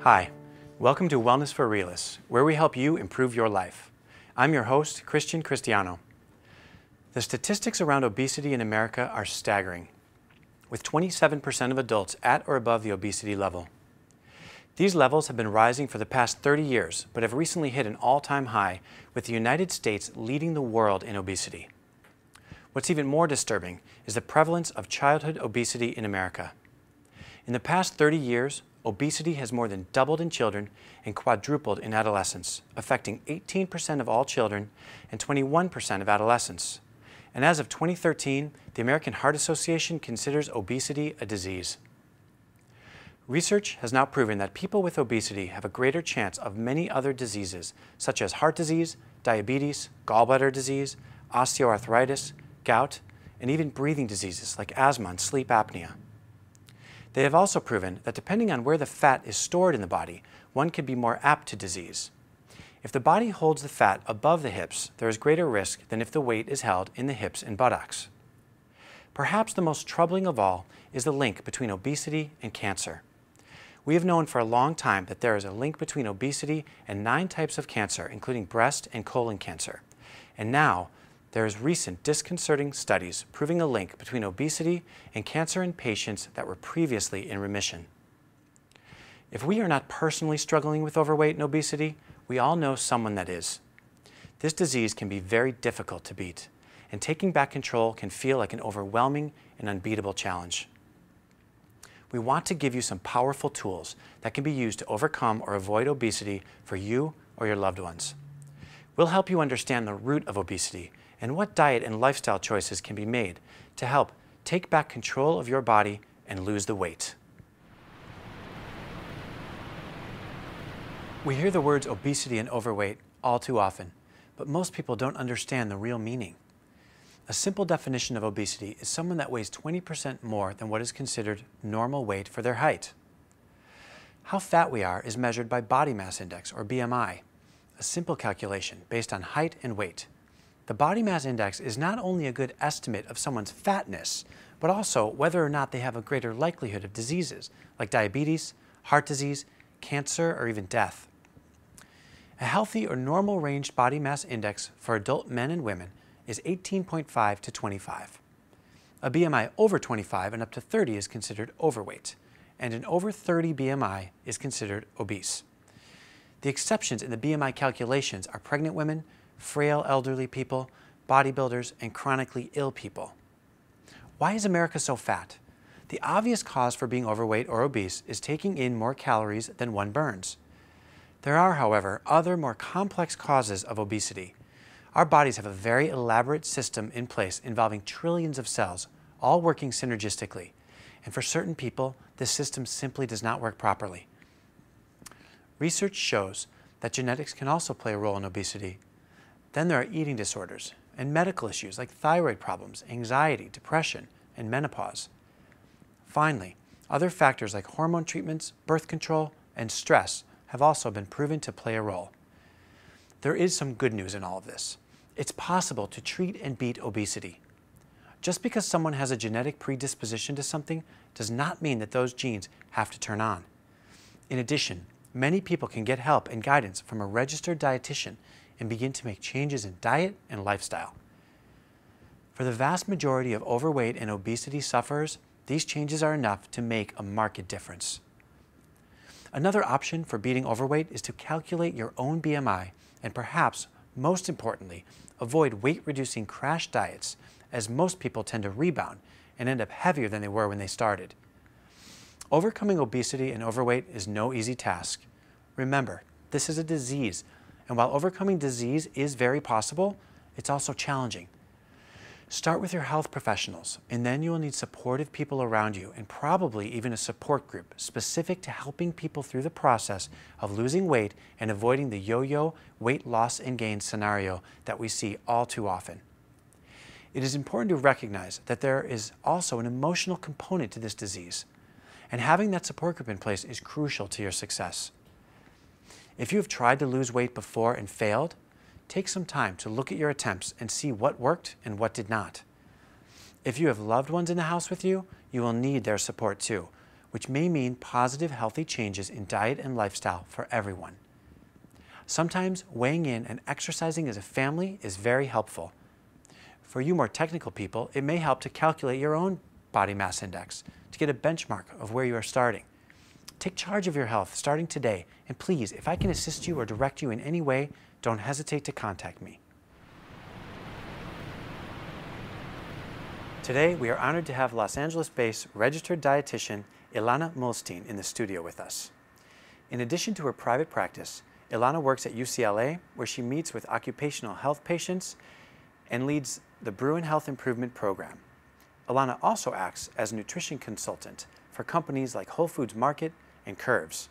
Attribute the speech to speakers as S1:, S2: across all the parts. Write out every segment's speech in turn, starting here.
S1: Hi, welcome to Wellness for Realists, where we help you improve your life. I'm your host, Cristiano. The statistics around obesity in America are staggering, with 27% of adults at or above the obesity level. These levels have been rising for the past 30 years, but have recently hit an all-time high, with the United States leading the world in obesity. What's even more disturbing is the prevalence of childhood obesity in America. In the past 30 years, obesity has more than doubled in children and quadrupled in adolescents, affecting 18% of all children and 21% of adolescents. And as of 2013, the American Heart Association considers obesity a disease. Research has now proven that people with obesity have a greater chance of many other diseases, such as heart disease, diabetes, gallbladder disease, osteoarthritis, gout, and even breathing diseases like asthma and sleep apnea. They have also proven that depending on where the fat is stored in the body, one can be more apt to disease. If the body holds the fat above the hips, there is greater risk than if the weight is held in the hips and buttocks. Perhaps the most troubling of all is the link between obesity and cancer. We have known for a long time that there is a link between obesity and 9 types of cancer, including breast and colon cancer. And now, there is recent disconcerting studies proving a link between obesity and cancer in patients that were previously in remission. If we are not personally struggling with overweight and obesity, we all know someone that is. This disease can be very difficult to beat, and taking back control can feel like an overwhelming and unbeatable challenge. We want to give you some powerful tools that can be used to overcome or avoid obesity for you or your loved ones. We'll help you understand the root of obesity and what diet and lifestyle choices can be made to help take back control of your body and lose the weight. We hear the words obesity and overweight all too often, but most people don't understand the real meaning. A simple definition of obesity is someone that weighs 20% more than what is considered normal weight for their height. How fat we are is measured by body mass index, or BMI, a simple calculation based on height and weight. The body mass index is not only a good estimate of someone's fatness, but also whether or not they have a greater likelihood of diseases like diabetes, heart disease, cancer, or even death. A healthy or normal range body mass index for adult men and women is 18.5 to 25. A BMI over 25 and up to 30 is considered overweight, and an over 30 BMI is considered obese. The exceptions in the BMI calculations are pregnant women, frail elderly people, bodybuilders, and chronically ill people. Why is America so fat? The obvious cause for being overweight or obese is taking in more calories than one burns. There are, however, other more complex causes of obesity. Our bodies have a very elaborate system in place involving trillions of cells, all working synergistically. And for certain people, this system simply does not work properly. Research shows that genetics can also play a role in obesity. Then there are eating disorders and medical issues like thyroid problems, anxiety, depression, and menopause. Finally, other factors like hormone treatments, birth control, and stress have also been proven to play a role. There is some good news in all of this. It's possible to treat and beat obesity. Just because someone has a genetic predisposition to something does not mean that those genes have to turn on. In addition, many people can get help and guidance from a registered dietitian and begin to make changes in diet and lifestyle. For the vast majority of overweight and obesity sufferers, these changes are enough to make a marked difference. Another option for beating overweight is to calculate your own BMI and perhaps, most importantly, avoid weight-reducing crash diets, as most people tend to rebound and end up heavier than they were when they started. Overcoming obesity and overweight is no easy task. Remember, this is a disease, and while overcoming disease is very possible, it's also challenging. Start with your health professionals, and then you will need supportive people around you and probably even a support group specific to helping people through the process of losing weight and avoiding the yo-yo weight loss and gain scenario that we see all too often. It is important to recognize that there is also an emotional component to this disease, and having that support group in place is crucial to your success. If you have tried to lose weight before and failed, take some time to look at your attempts and see what worked and what did not. If you have loved ones in the house with you, you will need their support too, which may mean positive, healthy changes in diet and lifestyle for everyone. Sometimes weighing in and exercising as a family is very helpful. For you more technical people, it may help to calculate your own body mass index to get a benchmark of where you are starting. Take charge of your health starting today, and please, if I can assist you or direct you in any way, don't hesitate to contact me. Today, we are honored to have Los Angeles-based registered dietitian Ilana Muhlstein in the studio with us. In addition to her private practice, Ilana works at UCLA, where she meets with occupational health patients and leads the Bruin Health Improvement Program. Ilana also acts as a nutrition consultant for companies like Whole Foods Market and Curves.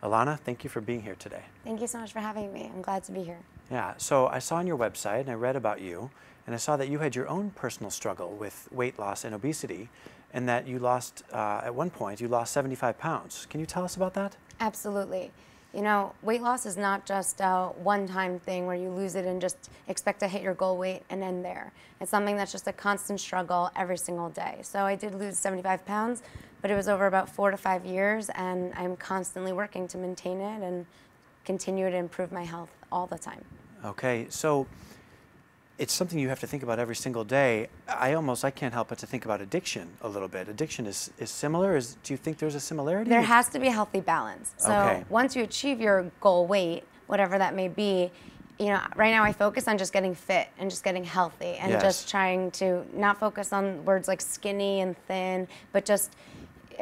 S1: Ilana, thank you for being here today.
S2: Thank you so much for having me. I'm glad to be here.
S1: Yeah, so I saw on your website and I read about you, and I saw that you had your own personal struggle with weight loss and obesity, and that you lost, at one point, you lost 75 pounds. Can you tell us about that?
S2: Absolutely. You know, weight loss is not just a one-time thing where you lose it and just expect to hit your goal weight and end there. It's something that's just a constant struggle every single day. So I did lose 75 pounds, but it was over about 4 to 5 years, and I'm constantly working to maintain it and continue to improve my health all the time.
S1: Okay, so it's something you have to think about every single day. I can't help but to think about addiction a little bit. Addiction is similar. Do you think there's a similarity?
S2: There has to be a healthy balance. So once you achieve your goal weight, whatever that may be, you know, right now I focus on just getting fit and just getting healthy and just trying to not focus on words like skinny and thin, but just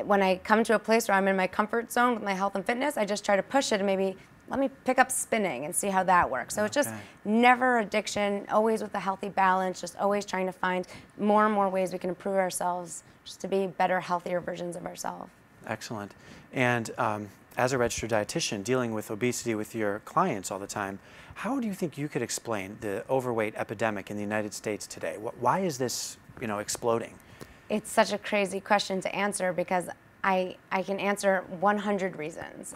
S2: when I come to a place where I'm in my comfort zone with my health and fitness, I just try to push it and maybe let me pick up spinning and see how that works. So it's just never addiction, always with a healthy balance, just always trying to find more and more ways we can improve ourselves just to be better, healthier versions of ourselves.
S1: Excellent. And as a registered dietitian dealing with obesity with your clients all the time, how do you think you could explain the overweight epidemic in the United States today? Why is this, exploding?
S2: It's such a crazy question to answer because I can answer 100 reasons.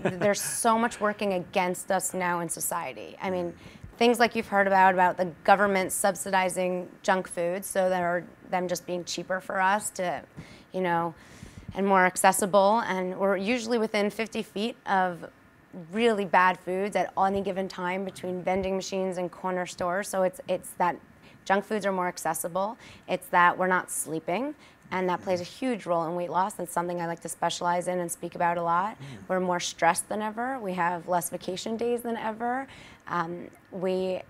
S2: There's so much working against us now in society. I mean, things like you've heard about the government subsidizing junk foods, so they're them just being cheaper for us to, and more accessible. And we're usually within 50 feet of really bad foods at any given time between vending machines and corner stores. So it's that junk foods are more accessible. It's that we're not sleeping. And that plays a huge role in weight loss. That's something I like to specialize in and speak about a lot. We're more stressed than ever. We have less vacation days than ever. We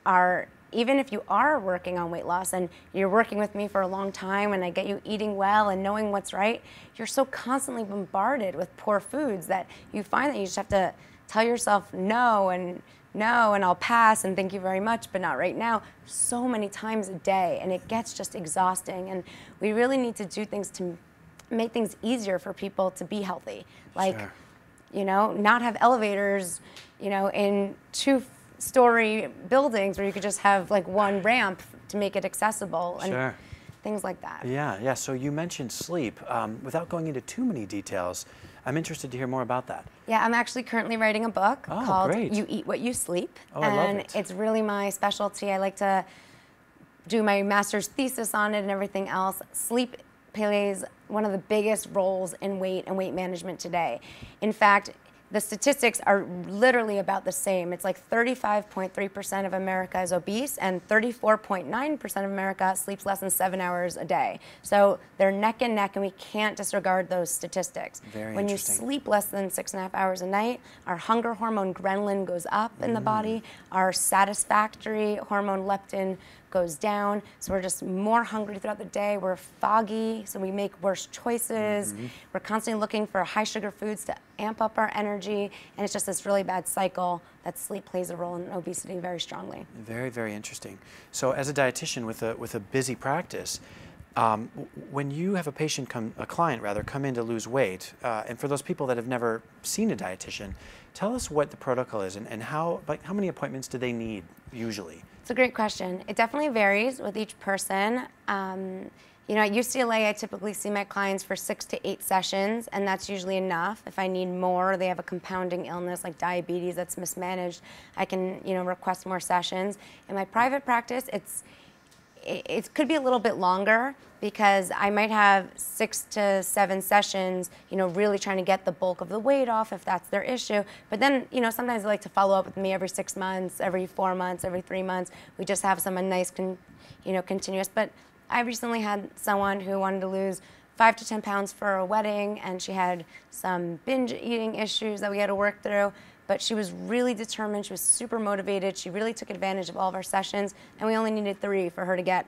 S2: are, even if you are working on weight loss and you're working with me for a long time and I get you eating well and knowing what's right, you're so constantly bombarded with poor foods that you find that you just have to tell yourself no and I'll pass and thank you very much, but not right now, so many times a day, and it gets just exhausting. And we really need to do things to make things easier for people to be healthy. Like, not have elevators, in 2-story buildings where you could just have like one ramp to make it accessible and things like that.
S1: Yeah. So you mentioned sleep. Without going into too many details, I'm interested to hear more about that.
S2: Yeah, I'm actually currently writing a book called You Eat What You Sleep.
S1: Oh, I love it.
S2: It's really my specialty. I like to do my master's thesis on it and everything else. Sleep plays one of the biggest roles in weight and weight management today. In fact, the statistics are literally about the same. It's like 35.3% of America is obese and 34.9% of America sleeps less than 7 hours a day. So they're neck and neck, and we can't disregard those statistics.
S1: When
S2: you sleep less than 6.5 hours a night, our hunger hormone ghrelin goes up in the body, our satisfactory hormone leptin goes down, so we're just more hungry throughout the day, we're foggy, so we make worse choices, we're constantly looking for high sugar foods to amp up our energy, and it's just this really bad cycle that sleep plays a role in obesity very strongly.
S1: Very, very interesting. So as a dietitian with a busy practice, when you have a client come in to lose weight, and for those people that have never seen a dietitian, tell us what the protocol is and how many appointments do they need usually?
S2: It's a great question. It definitely varies with each person. At UCLA, I typically see my clients for 6 to 8 sessions, and that's usually enough. If I need more, they have a compounding illness like diabetes that's mismanaged, I can, request more sessions. In my private practice, it could be a little bit longer because I might have 6 to 7 sessions, really trying to get the bulk of the weight off if that's their issue. But then, sometimes they like to follow up with me every 6 months, every 4 months, every 3 months. We just have some nice, continuous. But I recently had someone who wanted to lose 5 to 10 pounds for a wedding, and she had some binge eating issues that we had to work through. But she was really determined. She was super motivated. She really took advantage of all of our sessions, and we only needed 3 for her to get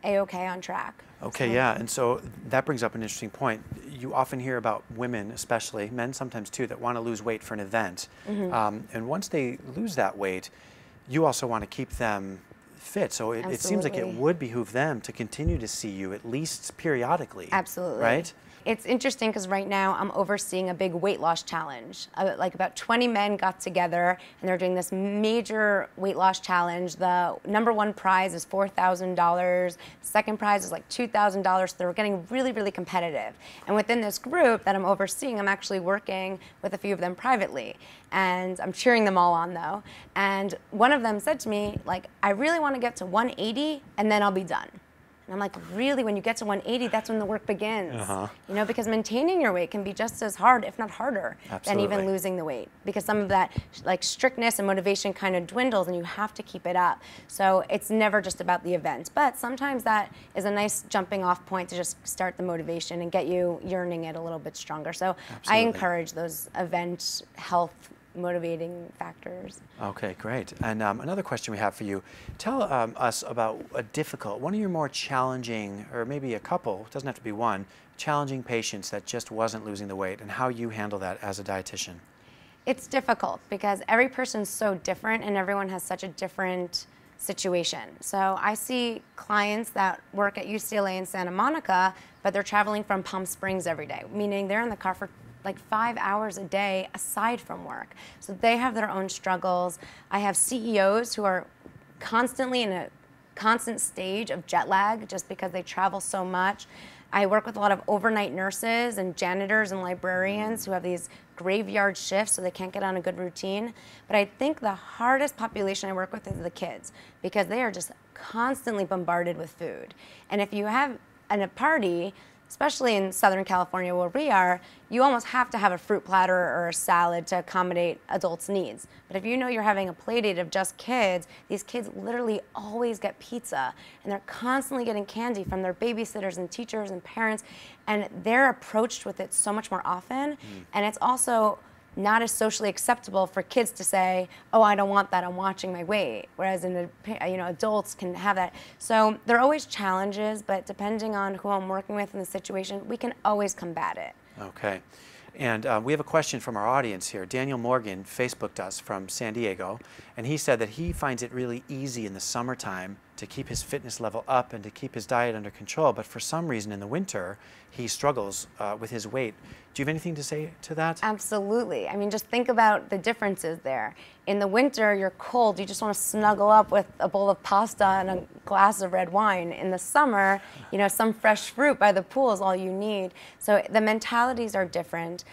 S2: A-okay on track.
S1: Okay, so, yeah, and so that brings up an interesting point. You often hear about women, especially, men sometimes too, that want to lose weight for an event. And once they lose that weight, you also want to keep them fit. So it seems like it would behoove them to continue to see you at least periodically.
S2: Absolutely.
S1: Right?
S2: It's interesting because right now I'm overseeing a big weight loss challenge. Like about 20 men got together and they're doing this major weight loss challenge. The #1 prize is $4,000. Second prize is like $2,000. So they're getting really, really competitive. And within this group that I'm overseeing, I'm actually working with a few of them privately. And I'm cheering them all on though. And one of them said to me, like, I really want to get to 180 and then I'll be done. And I'm like, really, when you get to 180, that's when the work begins. Because maintaining your weight can be just as hard, if not harder, than even losing the weight. Because some of that like strictness and motivation kind of dwindles and you have to keep it up. So it's never just about the event. But sometimes that is a nice jumping off point to just start the motivation and get you yearning it a little bit stronger. So I encourage those event health motivating factors.
S1: Okay, great. And another question we have for you. Tell us about one of your more challenging, or maybe a couple, it doesn't have to be one, challenging patients that just wasn't losing the weight and how you handle that as a dietitian.
S2: It's difficult because every person's so different and everyone has such a different situation. So I see clients that work at UCLA in Santa Monica, but they're traveling from Palm Springs every day, meaning they're in the car for like 5 hours a day aside from work. So they have their own struggles. I have CEOs who are constantly in a constant stage of jet lag just because they travel so much. I work with a lot of overnight nurses and janitors and librarians who have these graveyard shifts so they can't get on a good routine. But I think the hardest population I work with is the kids because they are just constantly bombarded with food. And if you have a party, especially in Southern California where we are, you almost have to have a fruit platter or a salad to accommodate adults' needs. But if you know you're having a play date of just kids, these kids literally always get pizza and they're constantly getting candy from their babysitters and teachers and parents, and they're approached with it so much more often. And it's also not as socially acceptable for kids to say, oh, I don't want that, I'm watching my weight. Whereas adults can have that. So there are always challenges, but depending on who I'm working with in the situation, we can always combat it.
S1: Okay. And we have a question from our audience here. Daniel Morgan Facebooked us from San Diego, and he said that he finds it really easy in the summertime to keep his fitness level up and to keep his diet under control, but for some reason in the winter, he struggles with his weight. Do you have anything to say to that?
S2: Absolutely. I mean, just think about the differences there. In the winter, you're cold, you just want to snuggle up with a bowl of pasta and a glass of red wine. In the summer, some fresh fruit by the pool is all you need. So the mentalities are different.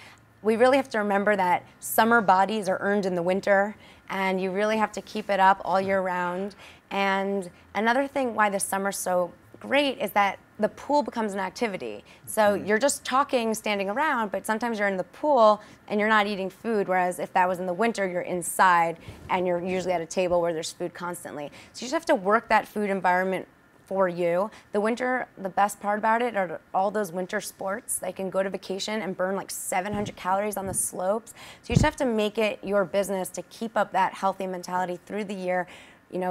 S2: We really have to remember that summer bodies are earned in the winter, and you really have to keep it up all year round. And another thing why the summer's so great is that the pool becomes an activity. So you're just talking, standing around, but sometimes you're in the pool and you're not eating food, whereas if that was in the winter, you're inside and you're usually at a table where there's food constantly. So you just have to work that food environment for you. The winter, the best part about it are all those winter sports. They can go to vacation and burn like 700 calories on the slopes. So you just have to make it your business to keep up that healthy mentality through the year.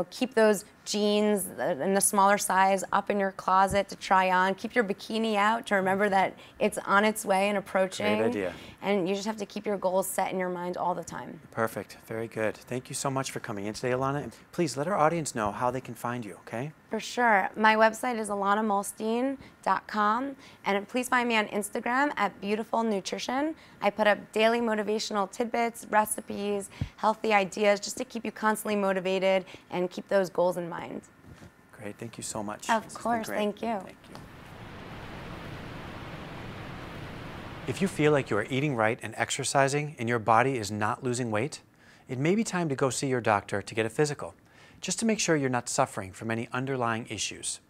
S2: Keep those jeans in the smaller size up in your closet to try on. Keep your bikini out to remember that it's on its way and approaching.
S1: Great idea.
S2: And you just have to keep your goals set in your mind all the time.
S1: Perfect. Very good. Thank you so much for coming in today, Ilana. And please let our audience know how they can find you, okay?
S2: For sure. My website is ilanamuhlstein.com, and please find me on Instagram at Beautiful Nutrition. I put up daily motivational tidbits, recipes, healthy ideas, just to keep you constantly motivated and keep those goals in mind.
S1: Great. Thank you so much.
S2: Of course. Thank you.
S1: Thank you. If you feel like you are eating right and exercising and your body is not losing weight, it may be time to go see your doctor to get a physical, just to make sure you're not suffering from any underlying issues.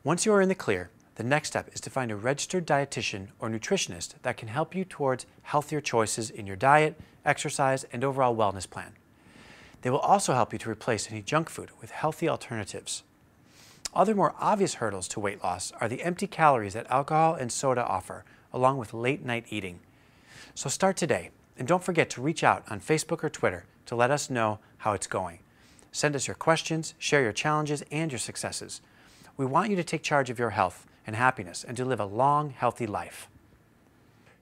S1: Once you are in the clear, the next step is to find a registered dietitian or nutritionist that can help you towards healthier choices in your diet, exercise, and overall wellness plan. They will also help you to replace any junk food with healthy alternatives. Other more obvious hurdles to weight loss are the empty calories that alcohol and soda offer, along with late-night eating. So start today, and don't forget to reach out on Facebook or Twitter to let us know how it's going. Send us your questions, share your challenges and your successes. We want you to take charge of your health and happiness and to live a long, healthy life.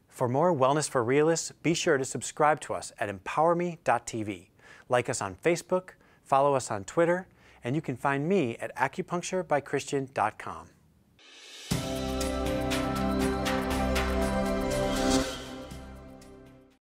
S1: For more Wellness for Realists, be sure to subscribe to us at emPOWERme.tv. Like us on Facebook, follow us on Twitter, and you can find me at acupuncturebychristian.com.